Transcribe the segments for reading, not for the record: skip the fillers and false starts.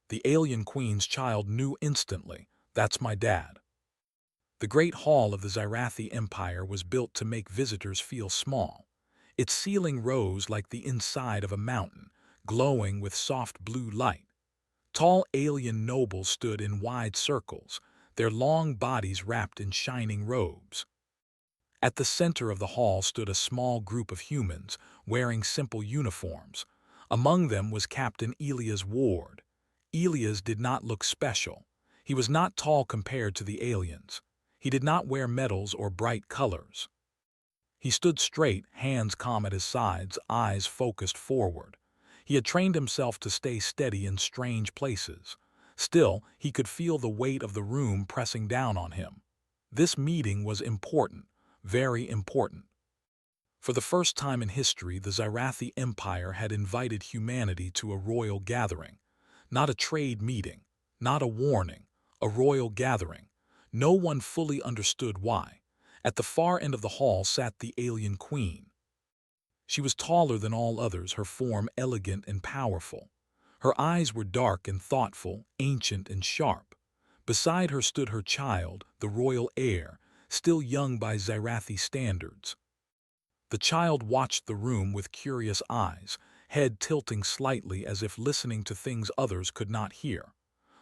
The alien queen's child knew instantly, that's my dad. The great hall of the Xyrathi Empire was built to make visitors feel small. Its ceiling rose like the inside of a mountain, glowing with soft blue light. Tall alien nobles stood in wide circles, their long bodies wrapped in shining robes. At the center of the hall stood a small group of humans, wearing simple uniforms. Among them was Captain Elias Ward. Elias did not look special. He was not tall compared to the aliens. He did not wear medals or bright colors. He stood straight, hands calm at his sides, eyes focused forward. He had trained himself to stay steady in strange places. Still, he could feel the weight of the room pressing down on him. This meeting was important, very important. For the first time in history, the Xyrathi Empire had invited humanity to a royal gathering. Not a trade meeting, not a warning, a royal gathering. No one fully understood why. At the far end of the hall sat the alien queen. She was taller than all others, her form elegant and powerful. Her eyes were dark and thoughtful, ancient and sharp. Beside her stood her child, the royal heir, still young by Xyrathi standards. The child watched the room with curious eyes, head tilting slightly as if listening to things others could not hear.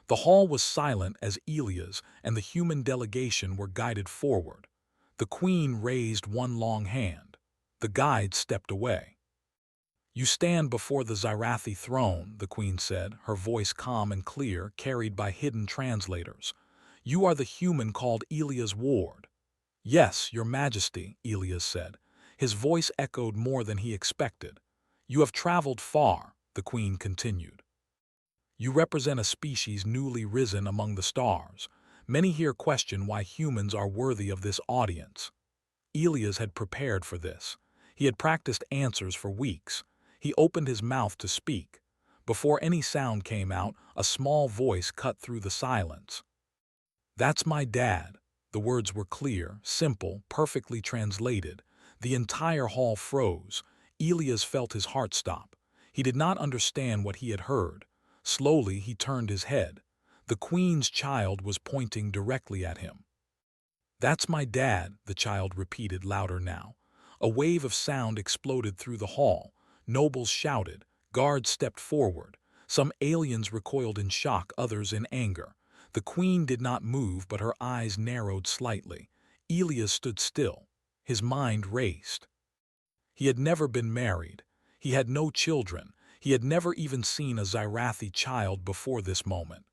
The hall was silent as Elias and the human delegation were guided forward. The queen raised one long hand. The guide stepped away. "You stand before the Xyrathi throne," the queen said, her voice calm and clear, carried by hidden translators. "You are the human called Elias Ward." "Yes, your majesty," Elias said. His voice echoed more than he expected. "You have traveled far," the queen continued. "You represent a species newly risen among the stars. Many here question why humans are worthy of this audience." Elias had prepared for this. He had practiced answers for weeks. He opened his mouth to speak. Before any sound came out, a small voice cut through the silence. "That's my dad." The words were clear, simple, perfectly translated. The entire hall froze. Elias felt his heart stop. He did not understand what he had heard. Slowly, he turned his head. The queen's child was pointing directly at him. "That's my dad," the child repeated louder now. A wave of sound exploded through the hall. Nobles shouted. Guards stepped forward. Some aliens recoiled in shock, others in anger. The queen did not move, but her eyes narrowed slightly. Elias stood still. His mind raced. He had never been married. He had no children. He had never even seen a Xyrathi child before this moment.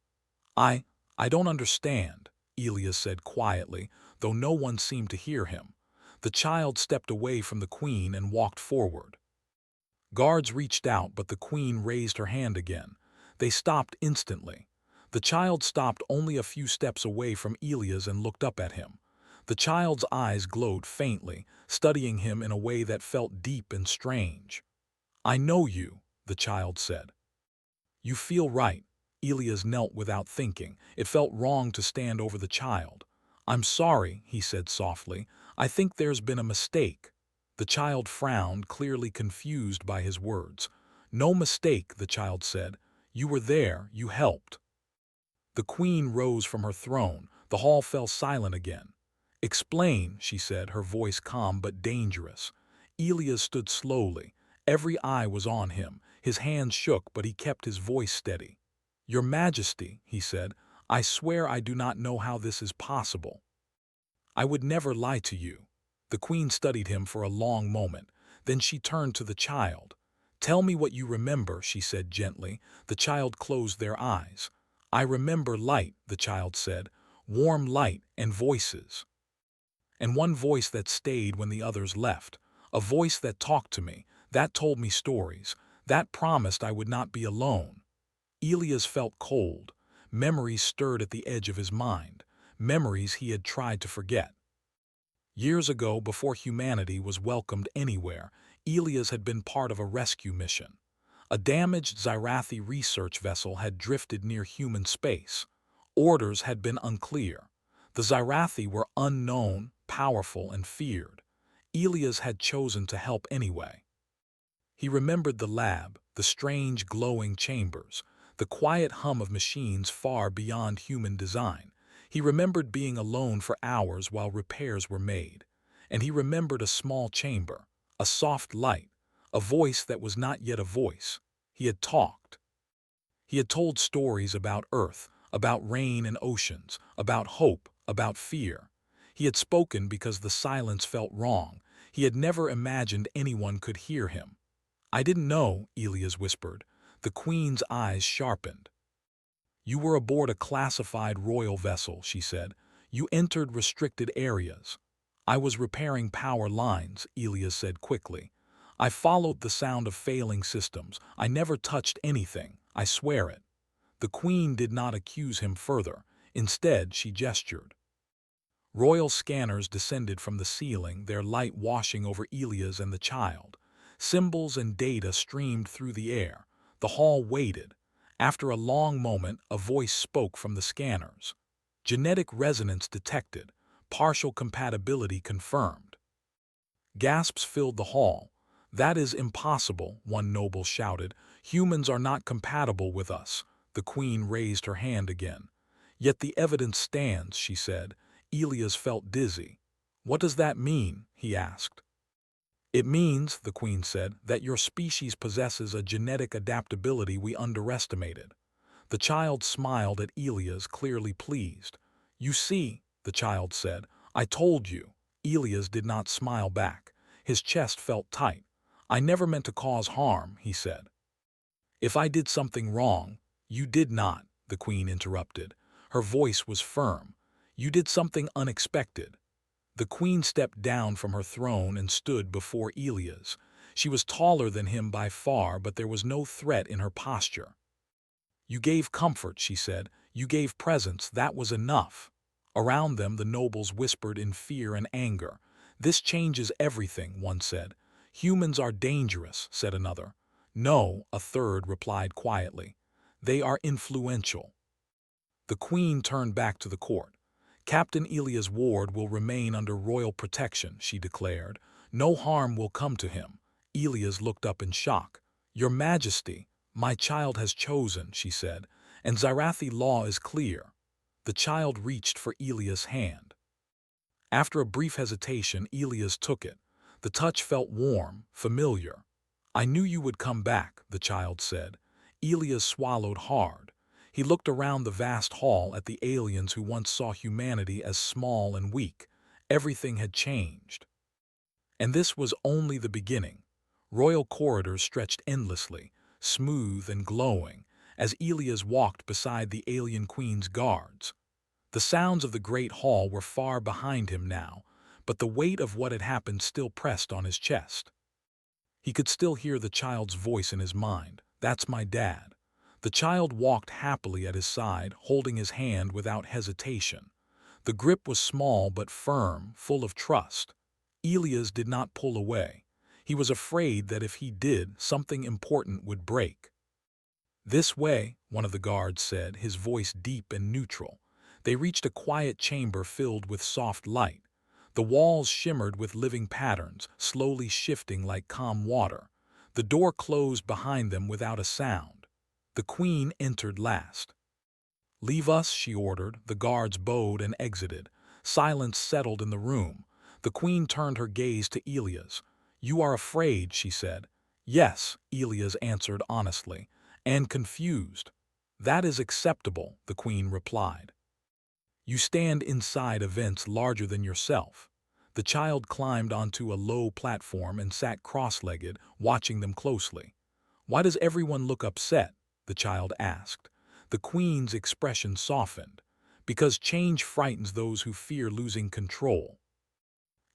I don't understand," Elias said quietly, though no one seemed to hear him. The child stepped away from the queen and walked forward. Guards reached out, but the queen raised her hand again. They stopped instantly. The child stopped only a few steps away from Elias and looked up at him. The child's eyes glowed faintly, studying him in a way that felt deep and strange. "I know you," the child said. "You feel right." Elias knelt without thinking. It felt wrong to stand over the child. "I'm sorry," he said softly. "I think there's been a mistake." The child frowned, clearly confused by his words. "No mistake," the child said. "You were there, you helped." The queen rose from her throne. The hall fell silent again. "Explain," she said, her voice calm but dangerous. Elias stood slowly. Every eye was on him. His hands shook, but he kept his voice steady. "Your Majesty," he said, "I swear I do not know how this is possible. I would never lie to you." The queen studied him for a long moment. Then she turned to the child. "Tell me what you remember," she said gently. The child closed their eyes. "I remember light," the child said, "warm light and voices. And one voice that stayed when the others left. A voice that talked to me, that told me stories, that promised I would not be alone." Elias felt cold. Memories stirred at the edge of his mind, memories he had tried to forget. Years ago, before humanity was welcomed anywhere, Elias had been part of a rescue mission. A damaged Xyrathi research vessel had drifted near human space. Orders had been unclear. The Xyrathi were unknown, powerful, and feared. Elias had chosen to help anyway. He remembered the lab, the strange glowing chambers, the quiet hum of machines far beyond human design. He remembered being alone for hours while repairs were made. And he remembered a small chamber, a soft light, a voice that was not yet a voice. He had talked. He had told stories about Earth, about rain and oceans, about hope, about fear. He had spoken because the silence felt wrong. He had never imagined anyone could hear him. "I didn't know," Elias whispered. The Queen's eyes sharpened. "You were aboard a classified royal vessel," she said. "You entered restricted areas." "I was repairing power lines," Elias said quickly. "I followed the sound of failing systems. I never touched anything. I swear it." The Queen did not accuse him further. Instead, she gestured. Royal scanners descended from the ceiling, their light washing over Elias and the child. Symbols and data streamed through the air. The hall waited. After a long moment, a voice spoke from the scanners. "Genetic resonance detected. Partial compatibility confirmed." Gasps filled the hall. "That is impossible," one noble shouted. "Humans are not compatible with us." The Queen raised her hand again. "Yet the evidence stands," she said. Elias felt dizzy. "What does that mean?" he asked. "It means," the Queen said, "that your species possesses a genetic adaptability we underestimated." The child smiled at Elias, clearly pleased. "You see," the child said, "I told you." Elias did not smile back. His chest felt tight. "I never meant to cause harm," he said. "If I did something wrong—" "You did not," the Queen interrupted. Her voice was firm. "You did something unexpected." The Queen stepped down from her throne and stood before Elias. She was taller than him by far, but there was no threat in her posture. "You gave comfort," she said. "You gave presence. That was enough." Around them, the nobles whispered in fear and anger. "This changes everything," one said. "Humans are dangerous," said another. "No," a third replied quietly. "They are influential." The Queen turned back to the court. "Captain Elias Ward will remain under royal protection," she declared. "No harm will come to him." Elias looked up in shock. "Your Majesty, my child has chosen," she said, "and Scifi law is clear." The child reached for Elias' hand. After a brief hesitation, Elias took it. The touch felt warm, familiar. "I knew you would come back," the child said. Elias swallowed hard. He looked around the vast hall at the aliens who once saw humanity as small and weak. Everything had changed. And this was only the beginning. Royal corridors stretched endlessly, smooth and glowing, as Elias walked beside the alien queen's guards. The sounds of the great hall were far behind him now, but the weight of what had happened still pressed on his chest. He could still hear the child's voice in his mind. "That's my dad." The child walked happily at his side, holding his hand without hesitation. The grip was small but firm, full of trust. Elias did not pull away. He was afraid that if he did, something important would break. "This way," one of the guards said, his voice deep and neutral. They reached a quiet chamber filled with soft light. The walls shimmered with living patterns, slowly shifting like calm water. The door closed behind them without a sound. The Queen entered last. "Leave us," she ordered. The guards bowed and exited. Silence settled in the room. The Queen turned her gaze to Elias. "You are afraid," she said. "Yes," Elias answered honestly, "and confused." "That is acceptable," the Queen replied. "You stand inside events larger than yourself." The child climbed onto a low platform and sat cross-legged, watching them closely. "Why does everyone look upset?" the child asked. The Queen's expression softened. "Because change frightens those who fear losing control."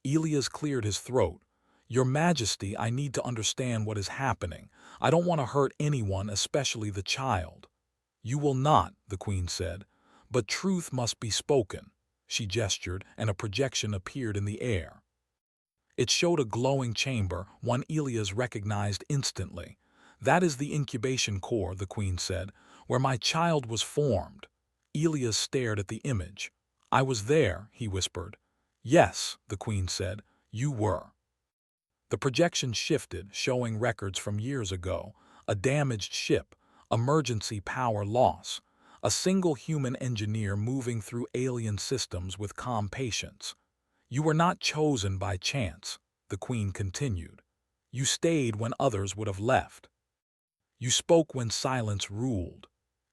Elias cleared his throat. "Your Majesty, I need to understand what is happening. I don't want to hurt anyone, especially the child." "You will not," the Queen said. "But truth must be spoken." She gestured, and a projection appeared in the air. It showed a glowing chamber, one Elias recognized instantly. "That is the incubation core," the Queen said, "where my child was formed." Elias stared at the image. "I was there," he whispered. "Yes," the Queen said, "you were." The projection shifted, showing records from years ago. A damaged ship, Emergency power loss. A single human engineer moving through alien systems with calm patience. You were not chosen by chance, the Queen continued. You stayed when others would have left. You spoke when silence ruled.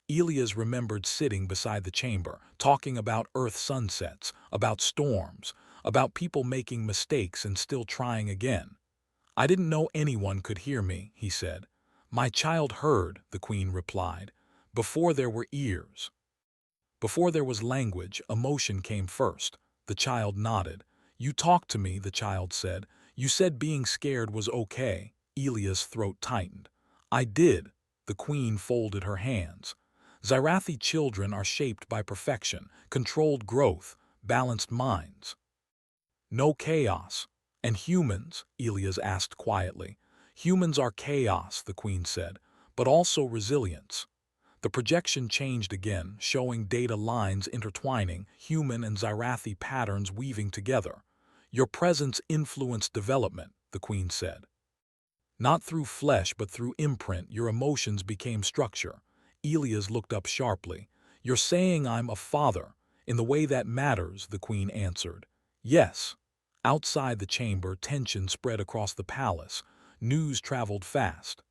Elias remembered sitting beside the chamber, talking about Earth sunsets, about storms, about people making mistakes and still trying again. I didn't know anyone could hear me, he said. My child heard, the Queen replied, before there were ears. Before there was language, emotion came first. The child nodded. You talked to me, the child said. You said being scared was okay. Elia's throat tightened. I did. The Queen folded her hands. Zyrathi children are shaped by perfection, controlled growth, balanced minds. No chaos. And humans? Elias asked quietly. Humans are chaos, the Queen said, but also resilience. The projection changed again, showing data lines intertwining, human and Zyrathi patterns weaving together. Your presence influenced development, the Queen said. Not through flesh but through imprint, your emotions became structure. Elias looked up sharply. You're saying I'm a father, in the way that matters, the Queen answered. Yes. Outside the chamber, tension spread across the palace. News traveled fast.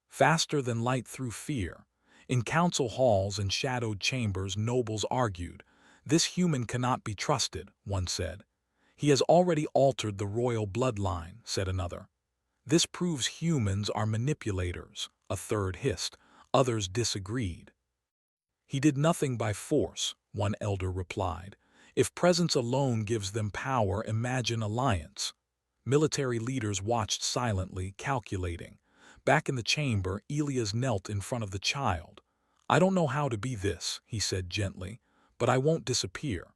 Faster than light through fear. In council halls and shadowed chambers, nobles argued. This human cannot be trusted, one said. He has already altered the royal bloodline, said another. This proves humans are manipulators, a third hissed. Others disagreed. He did nothing by force, one elder replied. If presence alone gives them power, imagine alliance. Military leaders watched silently, calculating. Back in the chamber, Elias knelt in front of the child. I don't know how to be this, he said gently, but I won't disappear.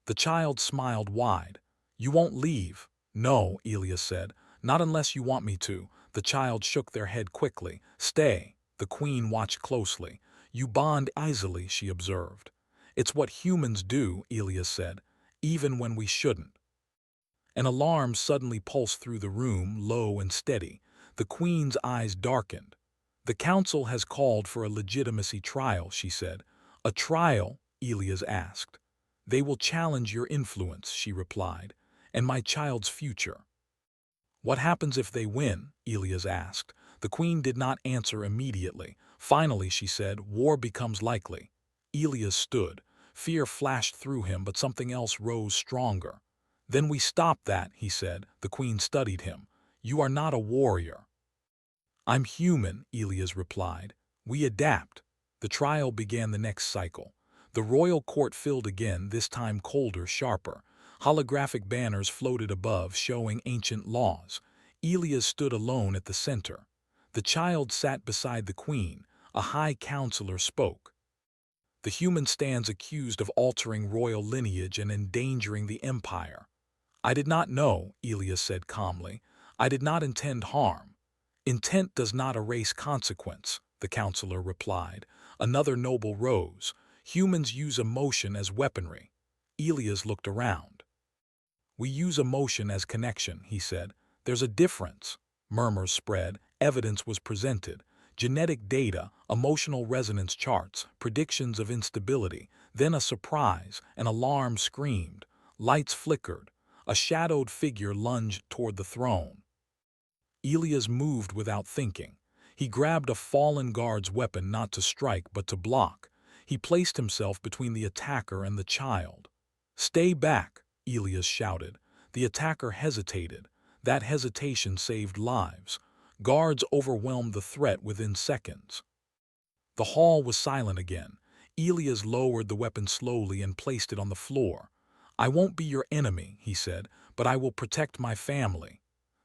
The child smiled wide. You won't leave. No, Elias said, not unless you want me to. The child shook their head quickly. Stay. The Queen watched closely. You bond easily, she observed. It's what humans do, Elias said, even when we shouldn't. An alarm suddenly pulsed through the room, low and steady. The Queen's eyes darkened. The council has called for a legitimacy trial, she said. A trial? Elias asked. They will challenge your influence, she replied, and my child's future. What happens if they win? Elias asked. The Queen did not answer immediately. Finally, she said, war becomes likely. Elias stood. Fear flashed through him, but something else rose stronger. Then we stop that, he said. The Queen studied him. You are not a warrior. I'm human, Elias replied. We adapt. The trial began the next cycle. The royal court filled again, this time colder, sharper. Holographic banners floated above, showing ancient laws. Elias stood alone at the center. The child sat beside the Queen. A high counselor spoke. The human stands accused of altering royal lineage and endangering the empire. I did not know, Elias said calmly. I did not intend harm. Intent does not erase consequence, the counselor replied. Another noble rose. Humans use emotion as weaponry. Elias looked around. We use emotion as connection, he said. There's a difference. Murmurs spread. Evidence was presented. Genetic data, emotional resonance charts, predictions of instability. Then a surprise. An alarm screamed. Lights flickered. A shadowed figure lunged toward the throne. Elias moved without thinking. He grabbed a fallen guard's weapon not to strike but to block. He placed himself between the attacker and the child. Stay back, Elias shouted. The attacker hesitated. That hesitation saved lives. Guards overwhelmed the threat within seconds. The hall was silent again. Elias lowered the weapon slowly and placed it on the floor. I won't be your enemy, he said, but I will protect my family.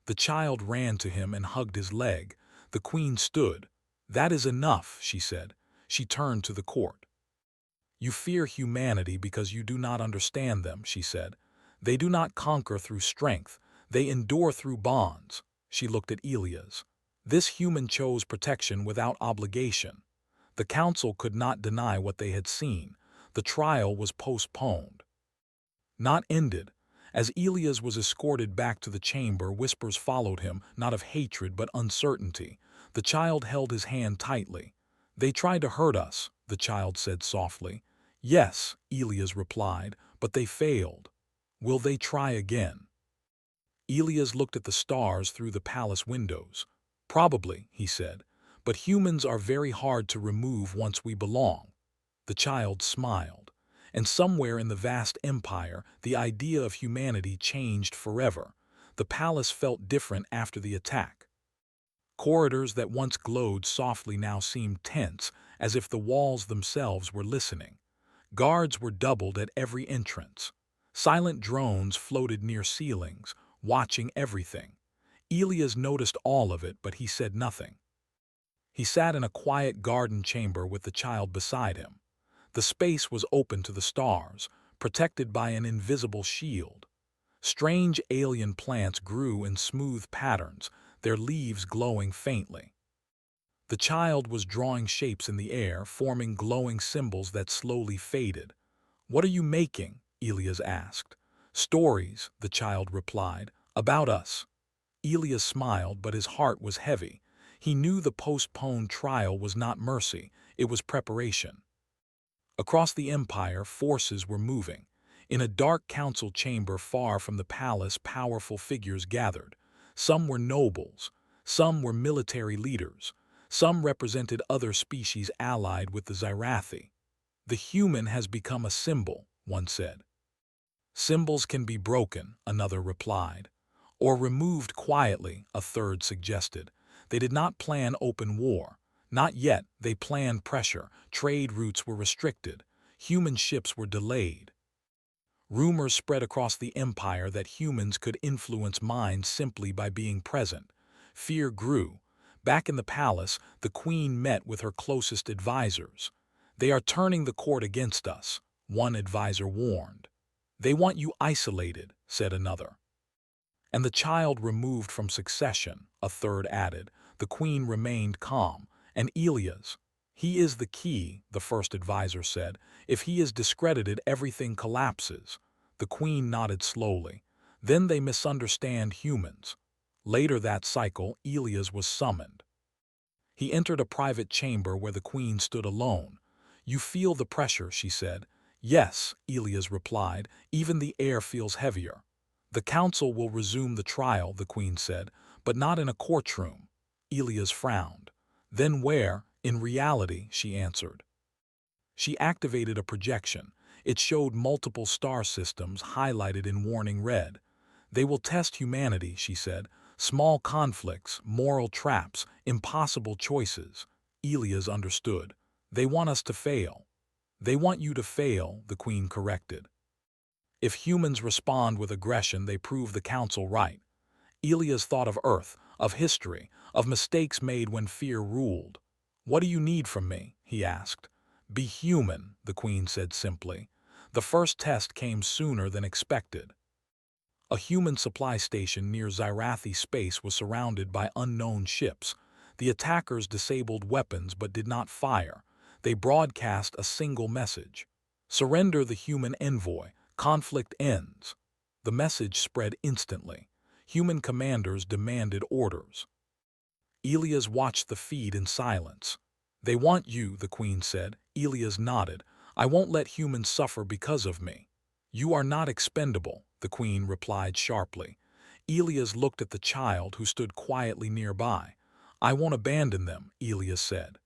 The child ran to him and hugged his leg. The Queen stood. That is enough, she said. She turned to the court. You fear humanity because you do not understand them, she said. They do not conquer through strength. They endure through bonds. She looked at Elias. This human chose protection without obligation. The council could not deny what they had seen. The trial was postponed. Not ended. As Elias was escorted back to the chamber, whispers followed him, not of hatred but uncertainty. The child held his hand tightly. They tried to hurt us, the child said softly. Yes, Elias replied, but they failed. Will they try again? Elias looked at the stars through the palace windows. Probably, he said, but humans are very hard to remove once we belong. The child smiled, and somewhere in the vast empire, the idea of humanity changed forever. The palace felt different after the attack. Corridors that once glowed softly now seemed tense, as if the walls themselves were listening. Guards were doubled at every entrance. Silent drones floated near ceilings, watching everything. Elias noticed all of it, but he said nothing. He sat in a quiet garden chamber with the child beside him. The space was open to the stars, protected by an invisible shield. Strange alien plants grew in smooth patterns, their leaves glowing faintly. The child was drawing shapes in the air, forming glowing symbols that slowly faded. "What are you making?" Elias asked. "Stories," the child replied, "about us." Elias smiled, but his heart was heavy. He knew the postponed trial was not mercy, it was preparation. Across the empire, forces were moving. In a dark council chamber far from the palace, powerful figures gathered. Some were nobles, some were military leaders, some represented other species allied with the Scifi. "The human has become a symbol," one said. "Symbols can be broken," another replied. "Or removed quietly," a third suggested. They did not plan open war. Not yet. They planned pressure. Trade routes were restricted. Human ships were delayed. Rumors spread across the empire that humans could influence minds simply by being present. Fear grew. Back in the palace, the queen met with her closest advisors. "They are turning the court against us," one advisor warned. "They want you isolated," said another. "And the child removed from succession," a third added. The queen remained calm. "And Elias, he is the key," the first advisor said. "If he is discredited, everything collapses." The queen nodded slowly. "Then they misunderstand humans." Later that cycle, Elias was summoned. He entered a private chamber where the queen stood alone. "You feel the pressure," she said. "Yes," Elias replied, "even the air feels heavier." "The council will resume the trial," the queen said, "but not in a courtroom." Elias frowned. "Then where?" "In reality," she answered. She activated a projection. It showed multiple star systems highlighted in warning red. "They will test humanity," she said. "Small conflicts, moral traps, impossible choices." Elias understood. "They want us to fail." "They want you to fail," the queen corrected. "If humans respond with aggression, they prove the council right." Elias thought of Earth, of history, of mistakes made when fear ruled. "What do you need from me?" he asked. "Be human," the queen said simply. The first test came sooner than expected. A human supply station near Scifi space was surrounded by unknown ships. The attackers disabled weapons but did not fire. They broadcast a single message: "Surrender the human envoy. Conflict ends." The message spread instantly. Human commanders demanded orders. Elias watched the feed in silence. "They want you," the queen said. Elias nodded. "I won't let humans suffer because of me." "You are not expendable," the queen replied sharply. Elias looked at the child who stood quietly nearby. "I won't abandon them," Elias said.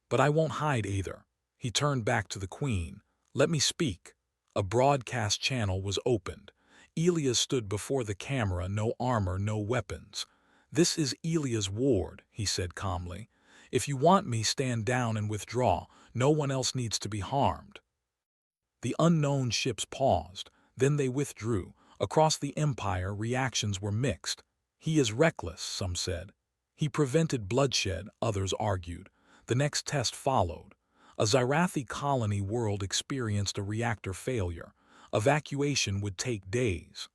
"But I won't hide either." He turned back to the queen. "Let me speak." A broadcast channel was opened. Elias stood before the camera, no armor, no weapons. "This is Elias Ward," he said calmly. "If you want me, stand down and withdraw. No one else needs to be harmed." The unknown ships paused. Then they withdrew. Across the empire, reactions were mixed. "He is reckless," some said. "He prevented bloodshed," others argued. The next test followed. A Scifi colony world experienced a reactor failure. Evacuation would take days.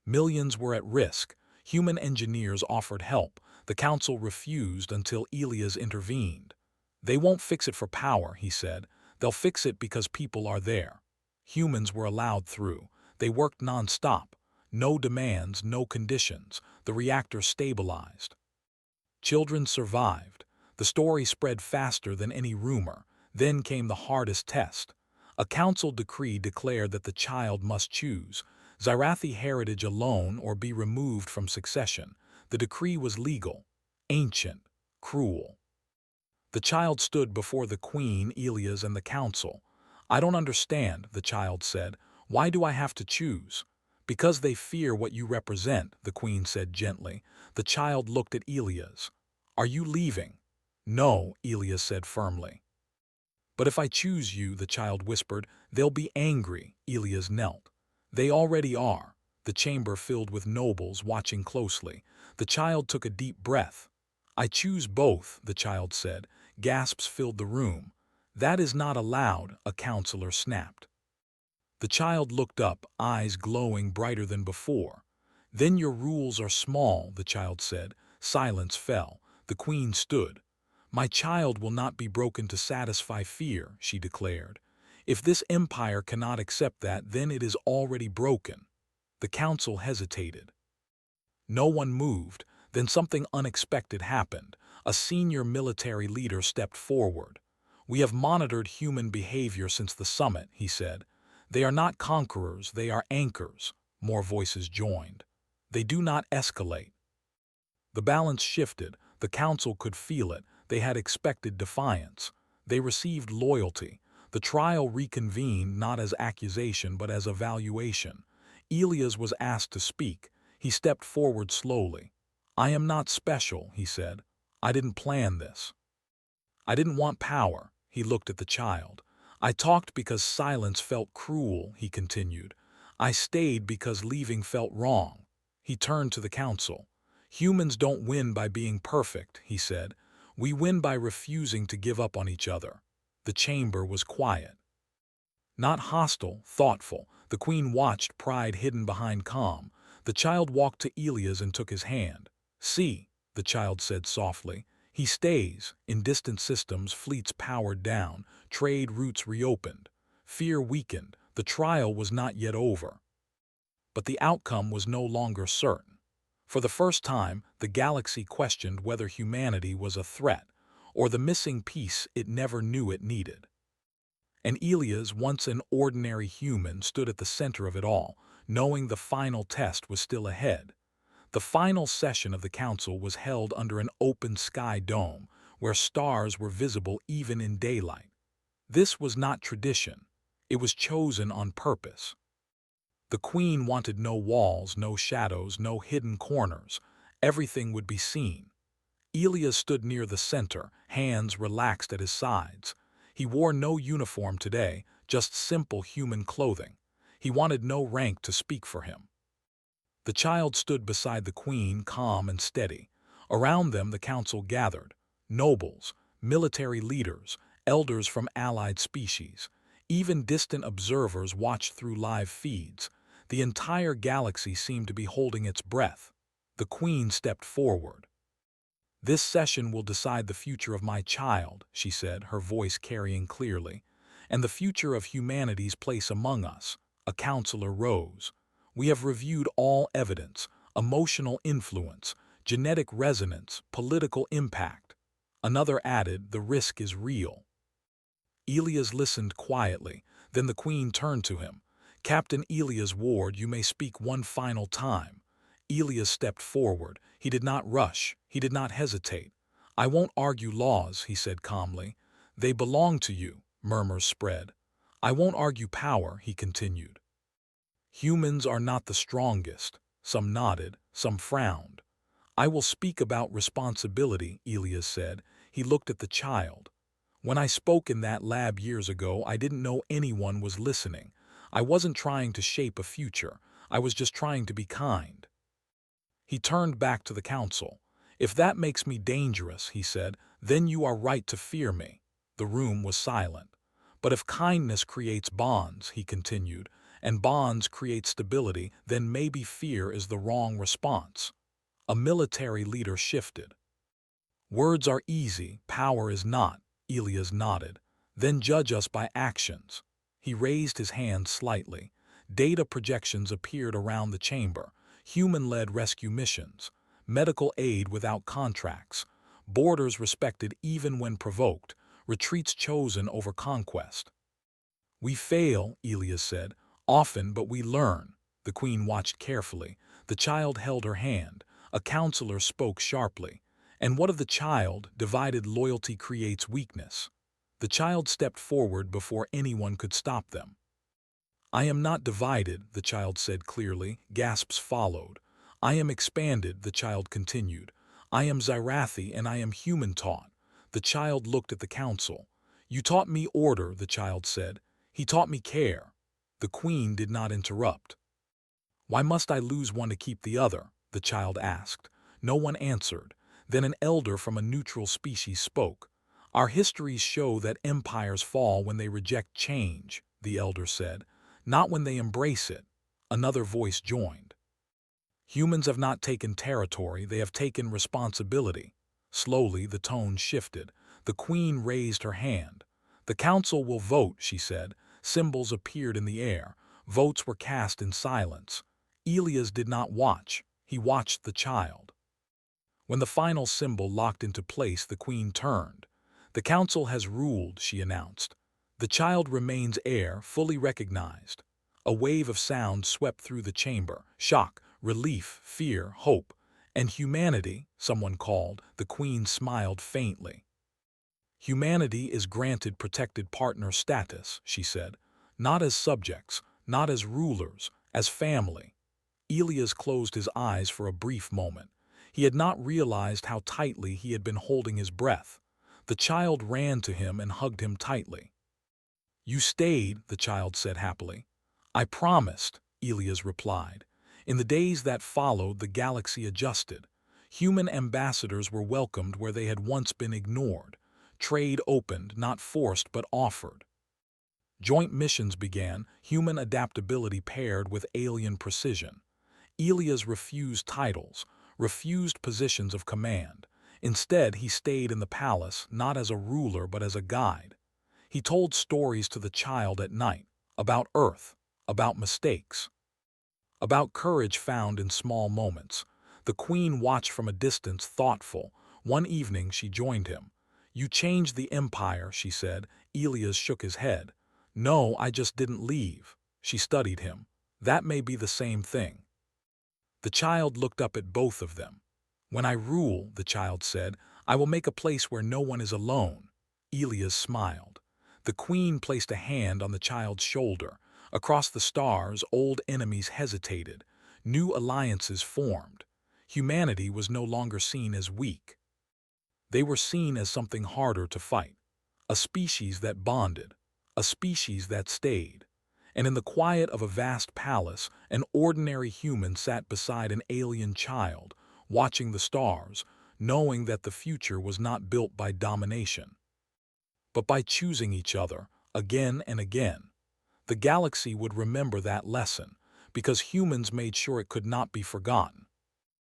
Millions were at risk. Human engineers offered help. The council refused until Elias intervened. "They won't fix it for power," he said. "They'll fix it because people are there." Humans were allowed through. They worked non-stop. No demands, no conditions. The reactor stabilized. Children survived. The story spread faster than any rumor. Then came the hardest test. A council decree declared that the child must choose Scifi heritage alone or be removed from succession. The decree was legal, ancient, cruel. The child stood before the queen, Elias, and the council. "I don't understand," the child said. "Why do I have to choose?" "Because they fear what you represent," the queen said gently. The child looked at Elias. "Are you leaving?" "No," Elias said firmly. "But if I choose you," the child whispered, "they'll be angry." Elias knelt. "They already are." The chamber filled with nobles watching closely. The child took a deep breath. "I choose both," the child said. Gasps filled the room. "That is not allowed," a counselor snapped. The child looked up, eyes glowing brighter than before. "Then your rules are small," the child said. Silence fell. The queen stood. "My child will not be broken to satisfy fear," she declared. "If this empire cannot accept that, then it is already broken." The council hesitated. No one moved. Then something unexpected happened. A senior military leader stepped forward. "We have monitored human behavior since the summit," he said. "They are not conquerors, they are anchors." More voices joined. "They do not escalate." The balance shifted. The council could feel it. They had expected defiance. They received loyalty. The trial reconvened not as accusation but as evaluation. Elias was asked to speak. He stepped forward slowly. "I am not special," he said. "I didn't plan this. I didn't want power." He looked at the child. "I talked because silence felt cruel," he continued. "I stayed because leaving felt wrong." He turned to the council. "Humans don't win by being perfect," he said. "We win by refusing to give up on each other." The chamber was quiet. Not hostile, thoughtful. The queen watched, pride hidden behind calm. The child walked to Elias and took his hand. "See," the child said softly. "He stays." In distant systems, fleets powered down. Trade routes reopened. Fear weakened. The trial was not yet over. But the outcome was no longer certain. For the first time, the galaxy questioned whether humanity was a threat, or the missing piece it never knew it needed. And Elias, once an ordinary human, stood at the center of it all, knowing the final test was still ahead. The final session of the council was held under an open sky dome, where stars were visible even in daylight. This was not tradition. It was chosen on purpose. The queen wanted no walls, no shadows, no hidden corners. Everything would be seen. Elias stood near the center, hands relaxed at his sides. He wore no uniform today, just simple human clothing. He wanted no rank to speak for him. The child stood beside the queen, calm and steady. Around them the council gathered. Nobles, military leaders, elders from allied species. Even distant observers watched through live feeds. The entire galaxy seemed to be holding its breath. The queen stepped forward. "This session will decide the future of my child," she said, her voice carrying clearly, "and the future of humanity's place among us." A counselor rose. "We have reviewed all evidence, emotional influence, genetic resonance, political impact." Another added, "The risk is real." Elias listened quietly. Then the queen turned to him. "Captain Elias Ward, you may speak one final time." Elias stepped forward. He did not rush. He did not hesitate. "I won't argue laws," he said calmly. "They belong to you." Murmurs spread. "I won't argue power," he continued. "Humans are not the strongest." Some nodded, some frowned. "I will speak about responsibility," Elias said. He looked at the child. "When I spoke in that lab years ago, I didn't know anyone was listening. I wasn't trying to shape a future. I was just trying to be kind." He turned back to the council. "If that makes me dangerous," he said, "then you are right to fear me." The room was silent. "But if kindness creates bonds," he continued, "and bonds create stability, then maybe fear is the wrong response." A military leader shifted. "Words are easy, power is not." Elias nodded. "Then judge us by actions." He raised his hand slightly. Data projections appeared around the chamber. Human-led rescue missions. Medical aid without contracts. borders respected even when provoked, retreats chosen over conquest. "We fail," Elias said, "often, but we learn." The queen watched carefully. The child held her hand. A counselor spoke sharply. "And what of the child? Divided loyalty creates weakness." The child stepped forward before anyone could stop them. "I am not divided," the child said clearly. Gasps followed. "I am expanded," the child continued. "I am Zyrathi and I am human taught." The child looked at the council. "You taught me order," the child said. "He taught me care." The queen did not interrupt. "Why must I lose one to keep the other?" the child asked. No one answered. Then an elder from a neutral species spoke. "Our histories show that empires fall when they reject change," the elder said, "not when they embrace it." Another voice joined. "Humans have not taken territory, they have taken responsibility." Slowly the tone shifted. The queen raised her hand. "The council will vote," she said. Symbols appeared in the air. Votes were cast in silence. Elias did not watch. He watched the child. When the final symbol locked into place, the queen turned. "The council has ruled," she announced. "The child remains heir, fully recognized." A wave of sound swept through the chamber. Shock, relief, fear, hope. "And humanity," someone called. The queen smiled faintly. "Humanity is granted protected partner status," she said. "Not as subjects, not as rulers, as family." Elias closed his eyes for a brief moment. He had not realized how tightly he had been holding his breath. The child ran to him and hugged him tightly. "You stayed," the child said happily. "I promised," Elias replied. In the days that followed, the galaxy adjusted. Human ambassadors were welcomed where they had once been ignored. Trade opened, not forced but offered. Joint missions began, human adaptability paired with alien precision. Elias refused titles, refused positions of command. Instead, he stayed in the palace, not as a ruler but as a guide. He told stories to the child at night, about Earth, about mistakes, about courage found in small moments. The queen watched from a distance, thoughtful. One evening she joined him. "You changed the empire," she said. Elias shook his head. "No, I just didn't leave." She studied him. "That may be the same thing." The child looked up at both of them. "When I rule," the child said, "I will make a place where no one is alone." Elias smiled. The queen placed a hand on the child's shoulder. Across the stars, old enemies hesitated. New alliances formed. Humanity was no longer seen as weak. They were seen as something harder to fight. A species that bonded. A species that stayed. And in the quiet of a vast palace, an ordinary human sat beside an alien child, watching the stars, knowing that the future was not built by domination, but by choosing each other, again and again. The galaxy would remember that lesson, because humans made sure it could not be forgotten.